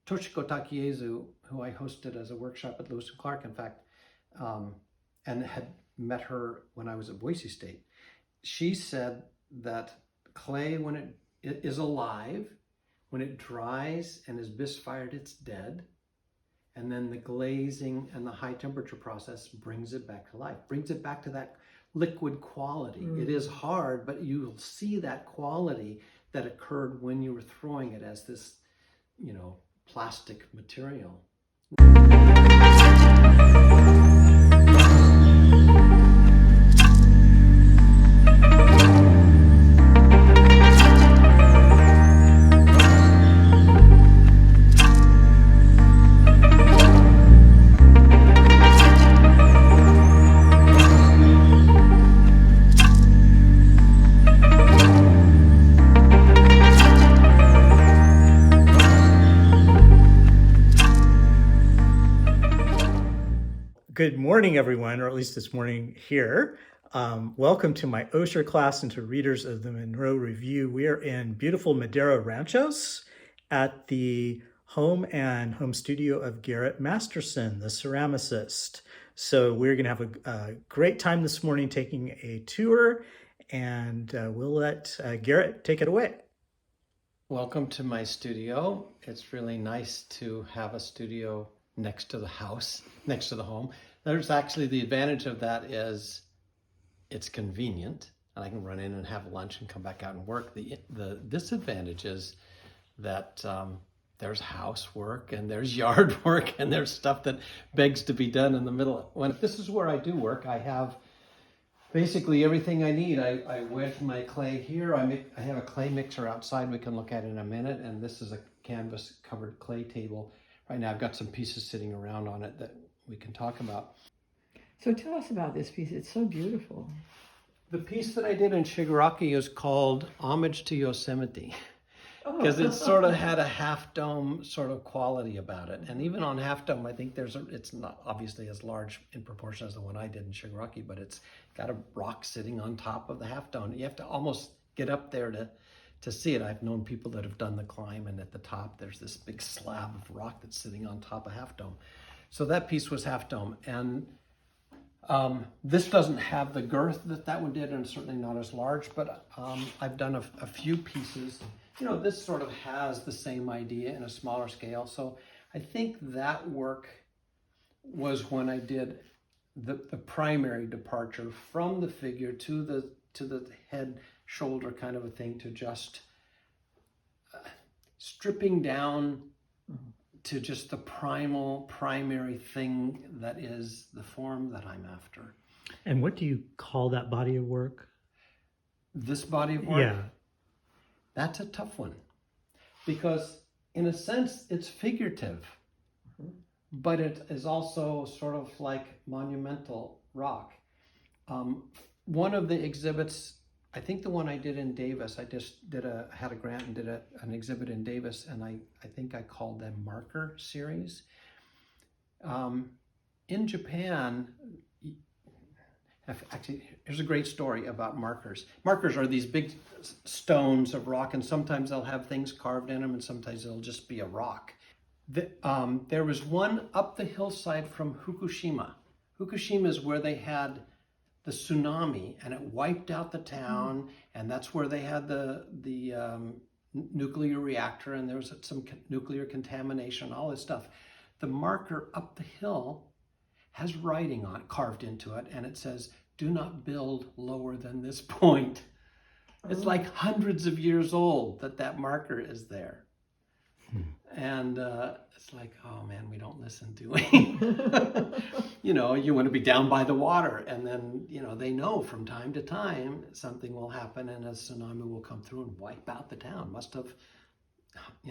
Toshiko Takiezu, who I hosted as a workshop at Lewis and Clark, in fact, and had met her when I was at Boise State. She said that clay, when it is alive, when it dries and is bisfired, it's dead. And then the glazing and the high temperature process brings it back to life, brings it back to that liquid quality. It is hard, but you'll see that quality that occurred when you were throwing it as this, plastic material. Good morning, everyone, or at least this morning here. Welcome to my Osher class and to readers of the Munro Review. We are in beautiful Madera Ranchos at the home and home studio of Garrett Masterson, the ceramicist. So we're going to have a great time this morning taking a tour, and we'll let Garrett take it away. Welcome to my studio. It's really nice to have a studio next to the house, next to the home. There's actually the advantage of that is it's convenient and I can run in and have lunch and come back out and work. The disadvantage is that there's housework and there's yard work and there's stuff that begs to be done in the middle. When this is where I do work, I have basically everything I need. I wedge my clay here. I have a clay mixer outside we can look at in a minute, and this is a canvas covered clay table. Right now I've got some pieces sitting around on it that we can talk about. So tell us about this piece. It's so beautiful. The piece that I did in Shigaraki is called Homage to Yosemite, because it sort of had a half dome sort of quality about it. And even on half dome, I think it's not obviously as large in proportion as the one I did in Shigaraki, but it's got a rock sitting on top of the half dome. You have to almost get up there to see it. I've known people that have done the climb, and at the top there's this big slab of rock that's sitting on top of half dome. So that piece was half dome, and this doesn't have the girth that one did, and certainly not as large, but I've done a few pieces. This sort of has the same idea in a smaller scale. So I think that work was when I did the primary departure from the figure to the head, shoulder kind of a thing, to just stripping down to just the primary thing that is the form that I'm after. And what do you call that body of work? This body of work? Yeah. That's a tough one, because in a sense it's figurative, but it is also sort of like monumental rock. One of the exhibits, I think the one I did in Davis, I just had a grant and did an exhibit in Davis, and I think I called them Marker Series. In Japan, actually, here's a great story about markers. Markers are these big stones of rock, and sometimes they'll have things carved in them, and sometimes it'll just be a rock. There was one up the hillside from Fukushima. Fukushima is where they had the tsunami, and it wiped out the town, and that's where they had the nuclear reactor, and there was some nuclear contamination, all this stuff. The marker up the hill has writing on it, carved into it, and it says, "Do not build lower than this point." It's like hundreds of years old that marker is there. And it's like, oh man, we don't listen, do we? You want to be down by the water, and then, they know from time to time something will happen and a tsunami will come through and wipe out the town. Must have,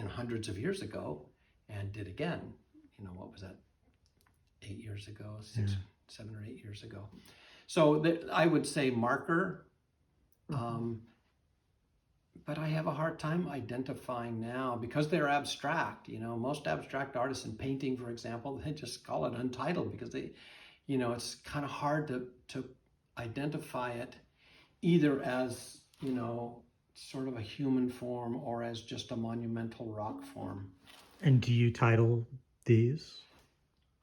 hundreds of years ago, and did again. What was that? 8 years ago, 7 or 8 years ago. So I would say marker, but I have a hard time identifying now because they're abstract. Most abstract artists in painting, for example, they just call it untitled because it's kind of hard to identify it either as, sort of a human form or as just a monumental rock form. And do you title these?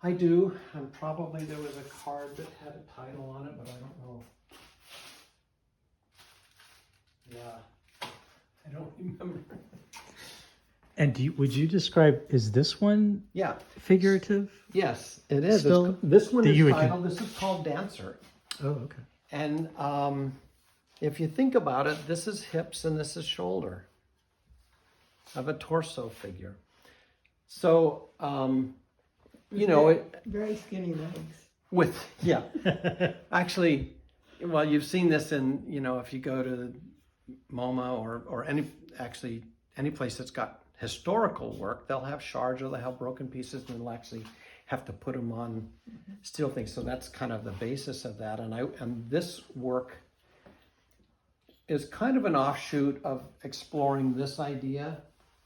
I do, and probably there was a card that had a title on it, but I don't know. Yeah, I don't remember. And would you describe, is this one Yeah, figurative? yes, it is. Still, this one that is you would titled, this is called Dancer. Oh, okay. And if you think about it, this is hips and this is shoulder of a torso figure. So, you know, Very skinny legs. yeah. Actually, well, you've seen this in, you know, if you go to MoMA or any place that's got historical work, they'll have shards or they'll have broken pieces and they'll actually have to put them on steel things. So that's kind of the basis of that. And this work is kind of an offshoot of exploring this idea,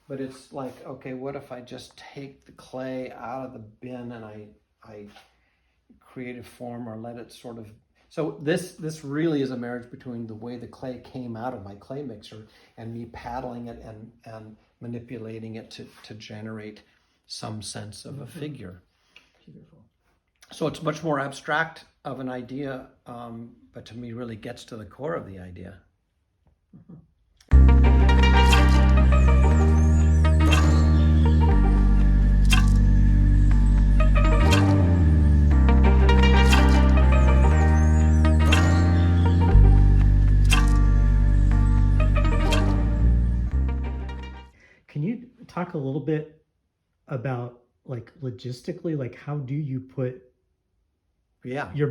but it's like, okay, what if I just take the clay out of the bin and I create a form or let it sort of. So this really is a marriage between the way the clay came out of my clay mixer and me paddling it and manipulating it to generate some sense of a figure. Beautiful. So it's much more abstract of an idea, but to me really gets to the core of the idea. Can you talk a little bit about, like, logistically, like, how do you put Yeah. your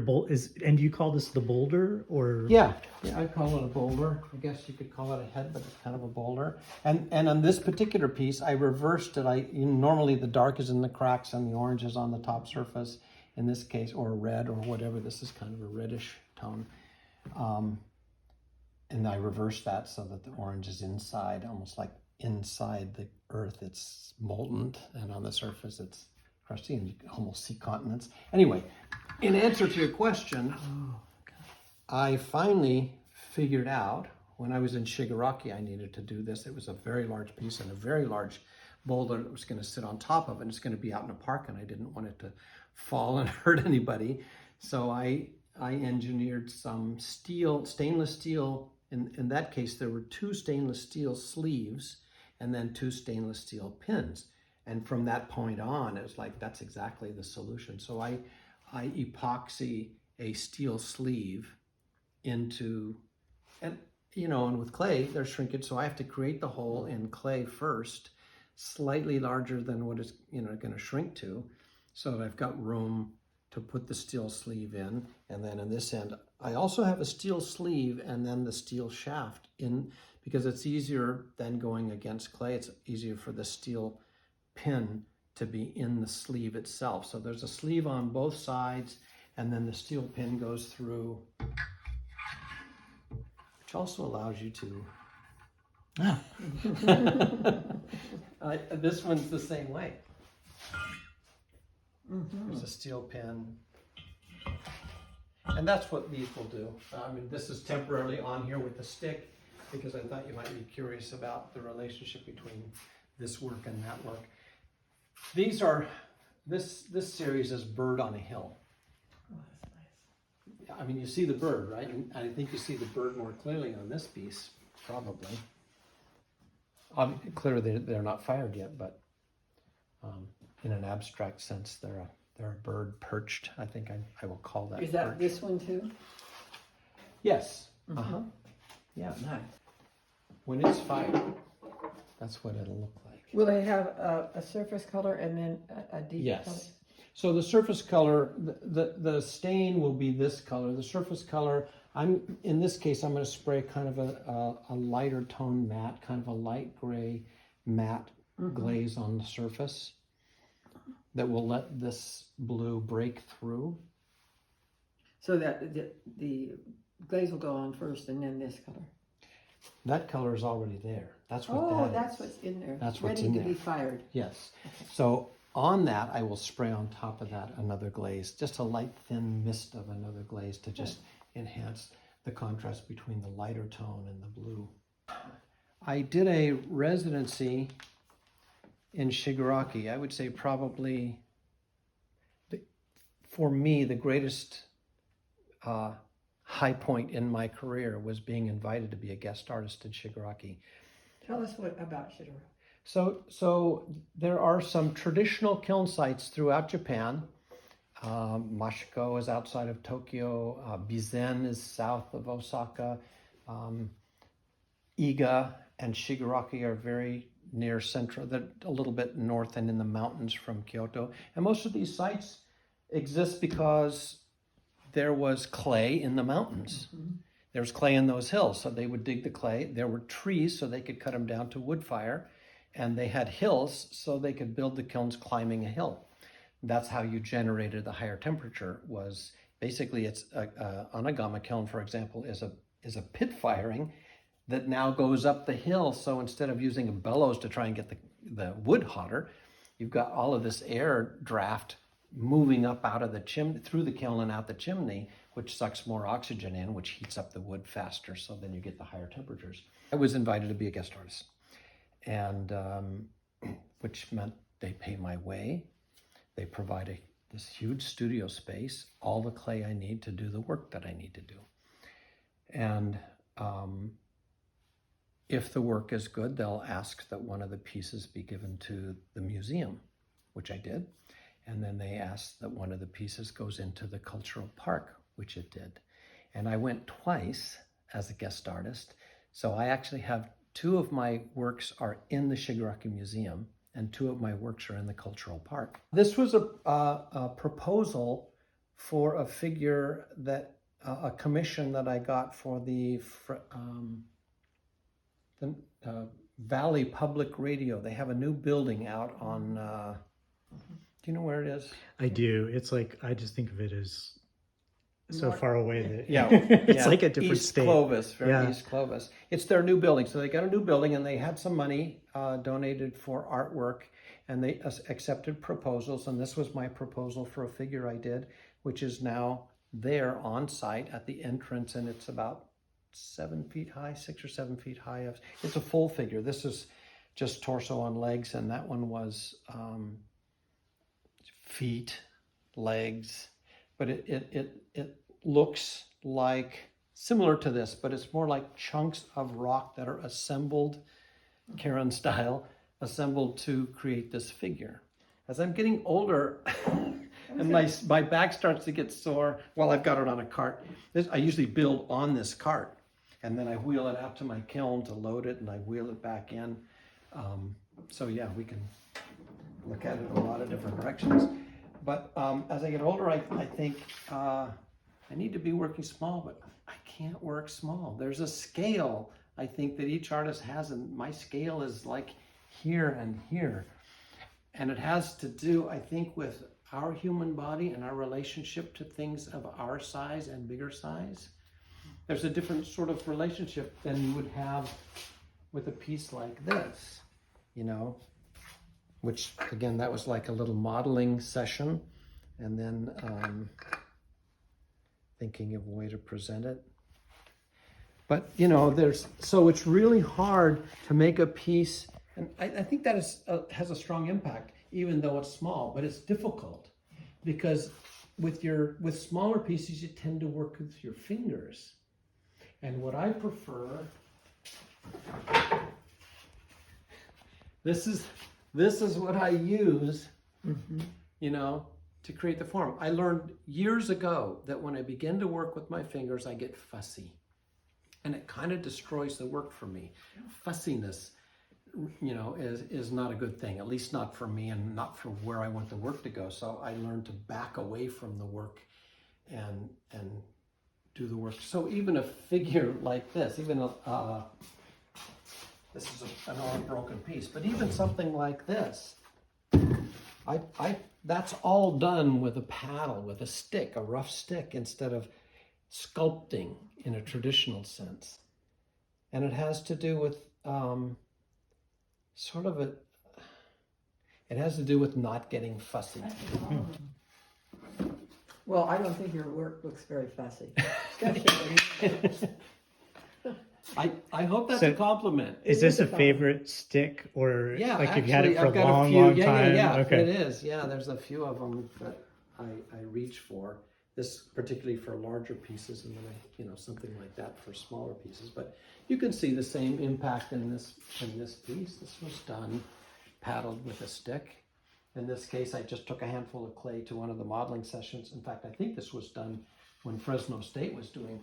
and do you call this the boulder, or? Yeah, I call it a boulder. I guess you could call it a head, but it's kind of a boulder. And on this particular piece, I reversed it. Normally the dark is in the cracks and the orange is on the top surface. In this case, or red or whatever. This is kind of a reddish tone. And I reversed that so that the orange is inside, almost like inside the earth. It's molten, and on the surface it's crusty, and you can almost see continents. Anyway, in answer to your question, I finally figured out when I was in Shigaraki I needed to do this. It was a very large piece and a very large boulder that was going to sit on top of it. It's going to be out in a park, and I didn't want it to fall and hurt anybody. So I engineered some stainless steel. In that case, there were 2 stainless steel sleeves and then 2 stainless steel pins. And from that point on, it was like, that's exactly the solution. So I epoxy a steel sleeve into, and with clay, they're shrinkage. So I have to create the hole in clay first, slightly larger than what it's going to shrink to, so that I've got room to put the steel sleeve in. And then in this end, I also have a steel sleeve and then the steel shaft in, because it's easier than going against clay. It's easier for the steel pin to be in the sleeve itself. So there's a sleeve on both sides, and then the steel pin goes through, which also allows you to. This one's the same way. There's a steel pin. And that's what these will do. This is temporarily on here with the stick because I thought you might be curious about the relationship between this work and that work. These are, this series is Bird on a Hill. Oh, that's nice. You see the bird, right? And I think you see the bird more clearly on this piece, probably. Clearly they're not fired yet, but in an abstract sense, they're a bird perched. I think I will call that. Is that perch. this one too? Yes. Mm-hmm. Yeah. Nice. When it's fired, that's what it'll look like. Will they have a surface color and then a deep color? Yes. So the surface color, the stain will be this color. The surface color, in this case, I'm going to spray kind of a lighter tone matte, kind of a light gray matte glaze on the surface that will let this blue break through. So that the glaze will go on first and then this color. That color is already there. That's what Oh, that that's is. what's in there. That's what's ready in to there. be fired. Yes. So on that, I will spray on top of that another glaze, just a light thin mist of another glaze to just enhance the contrast between the lighter tone and the blue. I did a residency in Shigaraki. I would say probably, for me, the greatest high point in my career was being invited to be a guest artist in Shigaraki. Tell us what about Shidora. So there are some traditional kiln sites throughout Japan. Mashiko is outside of Tokyo. Bizen is south of Osaka. Iga and Shigaraki are very near central. They're a little bit north and in the mountains from Kyoto. And most of these sites exist because there was clay in the mountains. Mm-hmm. There was clay in those hills, so they would dig the clay. There were trees, so they could cut them down to wood fire. And they had hills, so they could build the kilns climbing a hill. That's how you generated the higher temperature. Was basically, it's a anagama kiln, for example, is a pit firing that now goes up the hill. So instead of using a bellows to try and get the wood hotter, you've got all of this air draft moving up out of the chimney, through the kiln and out the chimney, which sucks more oxygen in, which heats up the wood faster. So then you get the higher temperatures. I was invited to be a guest artist, and which meant they pay my way. They provide this huge studio space, all the clay I need to do the work that I need to do. And if the work is good, they'll ask that one of the pieces be given to the museum, which I did. And then they asked that one of the pieces goes into the cultural park, which it did. And I went twice as a guest artist. So I actually have 2 of my works are in the Shigaraki Museum, and 2 of my works are in the cultural park. This was a proposal for a figure that, a commission that I got for the Valley Public Radio. They have a new building out on, do you know where it is? I do. It's like, I just think of it as so far away that Yeah, it's like a different East state. Clovis, very Yeah. East Clovis. It's their new building. So they got a new building, and they had some money donated for artwork, and they accepted proposals. And this was my proposal for a figure I did, which is now there on site at the entrance, and it's about 7 feet high, 6 or 7 feet high. It's a full figure. This is just torso on legs, and that one was feet, legs, but it looks like similar to this, but it's more like chunks of rock that are assembled, Karen style, assembled to create this figure. As I'm getting older and my back starts to get sore, well, I've got it on a cart. I usually build on this cart, and then I wheel it out to my kiln to load it, and I wheel it back in. So yeah, we can look at it in a lot of different directions. But as I get older, I think I need to be working small, but I can't work small. There's a scale, I think, that each artist has, and my scale is like here and here. And it has to do, I think, with our human body and our relationship to things of our size and bigger size. There's a different sort of relationship than you would have with a piece like this, you know, which again, that was like a little modeling session, and then thinking of a way to present it. But, you know, so it's really hard to make a piece, and I think that has a strong impact, even though it's small, but it's difficult because with smaller pieces, you tend to work with your fingers. And what I prefer, this is what I use, you know, to create the form. I learned years ago that when I begin to work with my fingers, I get fussy. And it kind of destroys the work for me. Fussiness, you know, is not a good thing, at least not for me and not for where I want the work to go. So I learned to back away from the work and do the work. So even a figure like this, even this is an all broken piece, but even something like this, that's all done with a paddle, with a stick, a rough stick, instead of sculpting in a traditional sense. And it has to do with it has to do with not getting fussy. Well, I don't think your work looks very fussy. I hope that's So, a compliment. Is It this is a a favorite stick, or Yeah, like actually, you've had it for I've a got long, a few. long Yeah, time? yeah, Okay. it is. Yeah, there's a few of them that I reach for. This particularly for larger pieces, and then something like that for smaller pieces. But you can see the same impact in this piece. This was done paddled with a stick. In this case, I just took a handful of clay to one of the modeling sessions. In fact, I think this was done when Fresno State was doing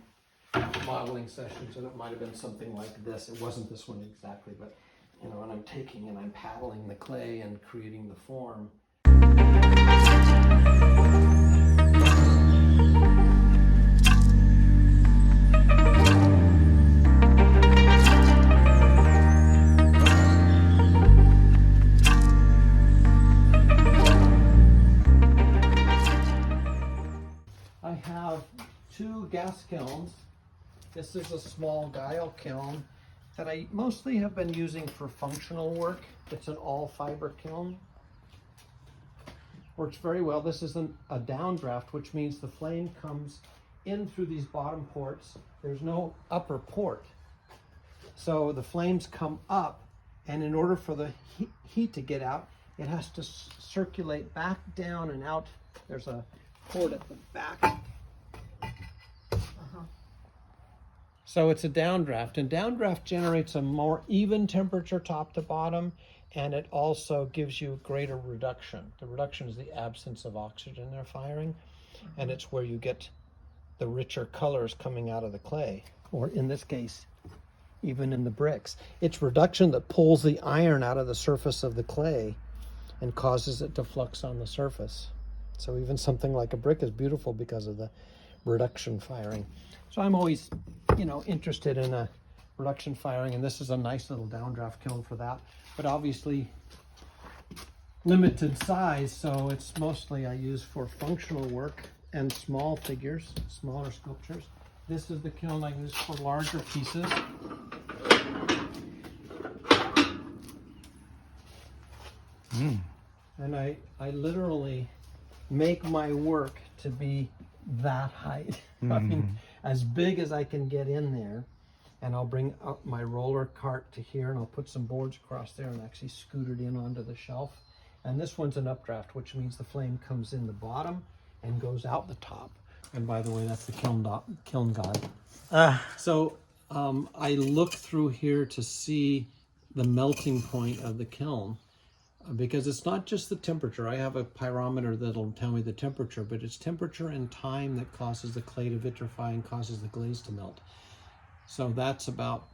modeling sessions, and it might have been something like this. It wasn't this one exactly, but and I'm taking and I'm paddling the clay and creating the form. I have 2 gas kilns. This is a small guile kiln that I mostly have been using for functional work. It's an all fiber kiln. Works very well. This is a downdraft, which means the flame comes in through these bottom ports. There's no upper port. So the flames come up, and in order for the heat to get out, it has to circulate back down and out. There's a port at the back. So it's a downdraft, and downdraft generates a more even temperature top to bottom, and it also gives you greater reduction. The reduction is the absence of oxygen they're firing, and it's where you get the richer colors coming out of the clay, or in this case, even in the bricks. It's reduction that pulls the iron out of the surface of the clay and causes it to flux on the surface. So even something like a brick is beautiful because of the reduction firing. So I'm always, interested in a reduction firing, and this is a nice little downdraft kiln for that. But obviously limited size, so it's mostly I use for functional work and small figures, smaller sculptures. This is the kiln I use for larger pieces. And I literally make my work to be that height. I mean, as big as I can get in there, and I'll bring up my roller cart to here, and I'll put some boards across there and actually scoot it in onto the shelf. And this one's an updraft, which means the flame comes in the bottom and goes out the top. And by the way, that's the kiln god. So I look through here to see the melting point of the kiln, because it's not just the temperature. I have a pyrometer that'll tell me the temperature, but it's temperature and time that causes the clay to vitrify and causes the glaze to melt. So that's about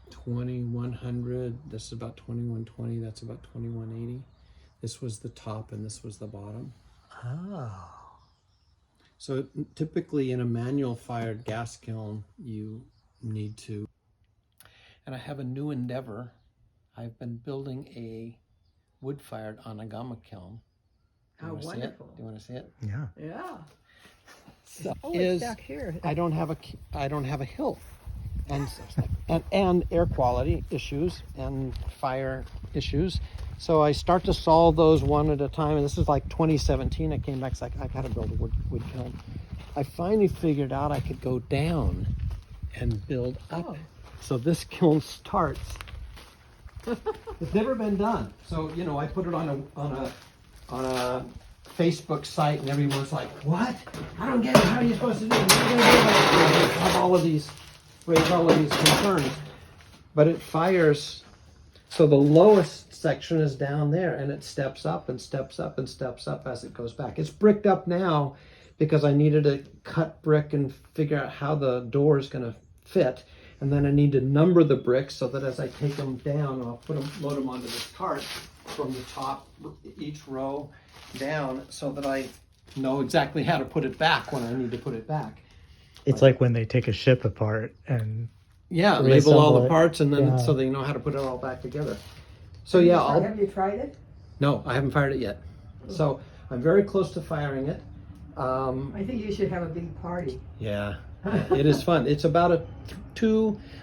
2100. This is about 2120. That's about 2180. This was the top and this was the bottom. Oh. So typically in a manual fired gas kiln, you need to. And I have a new endeavor. I've been building a wood-fired anagama kiln. How wonderful. Do you want to see it? Yeah. Yeah. So It's back here. I don't have a hilt, and air quality issues and fire issues. So I start to solve those one at a time. And this is like 2017. I came back, it's like I got to build a wood kiln. I finally figured out I could go down and build up. Oh. So this kiln starts. It's never been done. So I put it on a Facebook site, and everyone's like, "What? I don't get it. How are you supposed to do it? What are you gonna do about it?" I have raise all of these concerns. But it fires. So the lowest section is down there, and it steps up and steps up and steps up as it goes back. It's bricked up now because I needed to cut brick and figure out how the door is going to fit. And then I need to number the bricks so that as I take them down, I'll load them onto this cart from the top, each row down, so that I know exactly how to put it back when I need to put it back. It's like when they take a ship apart and Label all the it. parts, and then Yeah. so they know how to put it all back together. So yeah, Have you tried it? No, I haven't fired it yet. So I'm very close to firing it. I think you should have a big party. Yeah, it is fun. It's about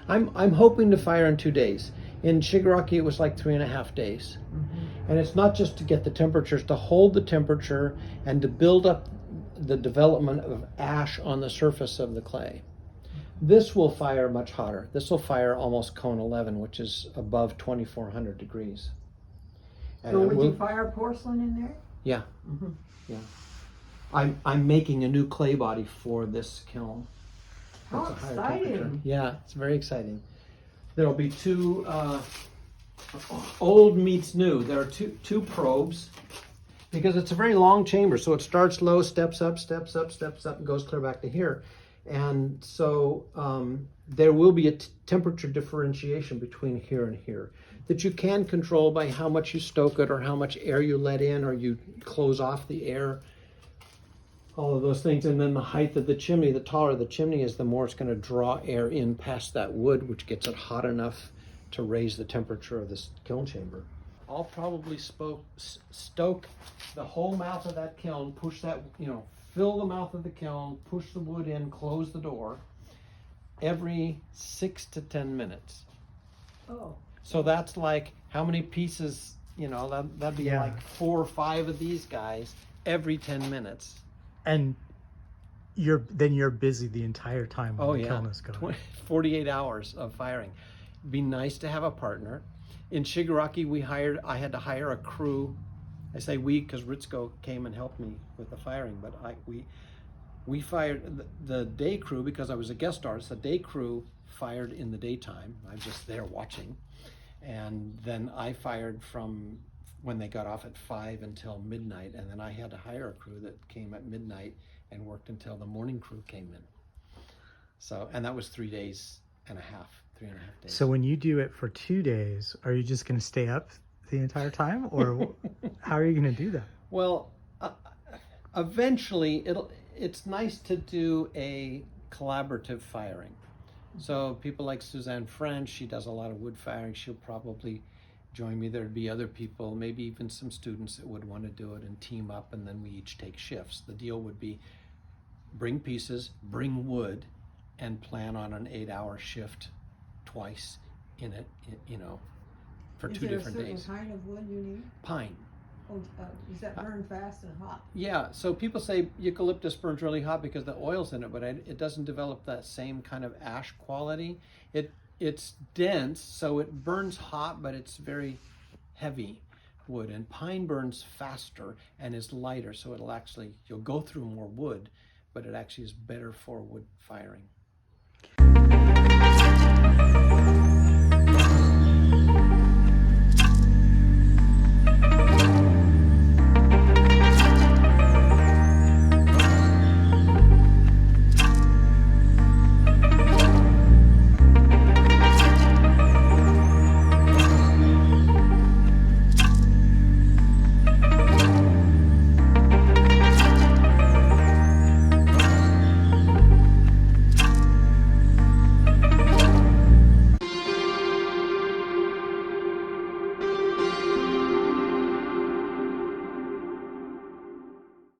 I'm hoping to fire in 2 days. In Shigaraki, it was like 3.5 days. Mm-hmm. And it's not just to get the temperatures, to hold the temperature and to build up the development of ash on the surface of the clay. This will fire much hotter. This will fire almost cone 11, which is above 2,400 degrees. And So it would will- you fire porcelain in there? Yeah, Mm-hmm. yeah. I'm making a new clay body for this kiln. How That's a higher temperature. exciting. Yeah, it's very exciting. There'll be two, old meets new. There are two probes, because it's a very long chamber. So it starts low, steps up, and goes clear back to here. And so there will be a temperature differentiation between here and here that you can control by how much you stoke it, or how much air you let in, or you close off the air. All of those things. And then the height of the chimney, the taller the chimney is, the more it's going to draw air in past that wood, which gets it hot enough to raise the temperature of this kiln chamber. I'll probably stoke the whole mouth of that kiln, push that, fill the mouth of the kiln, push the wood in, close the door, every 6 to 10 minutes. Oh. So that's like, how many pieces, that'd be Yeah. like 4 or 5 of these guys every 10 minutes. And you're busy the entire time when the kiln is going. 48 hours of firing. Be nice to have a partner. In Shigaraki, I had to hire a crew. I say we because Ritsuko came and helped me with the firing, but we fired the day crew, because I was a guest artist. The day crew fired in the daytime. I was just there watching. And then I fired from when they got off at 5 until midnight, and then I had to hire a crew that came at midnight and worked until the morning crew came in. So, and that was 3.5 days. So when you do it for 2 days, are you just going to stay up the entire time, or how are you going to do that? Well, eventually it's nice to do a collaborative firing. So people like Suzanne French, she does a lot of wood firing. She'll probably join me. There'd be other people, maybe even some students that would want to do it and team up, and then we each take shifts. The deal would be bring pieces, bring wood, and plan on an 8-hour shift twice in it, for 2 different days. Is there a certain kind of wood you need? Pine. Oh, does that burn fast and hot? Yeah, so people say eucalyptus burns really hot because the oil's in it, but it doesn't develop that same kind of ash quality. It's dense, so it burns hot, but it's very heavy wood. And pine burns faster and is lighter, so you'll go through more wood, but it actually is better for wood firing.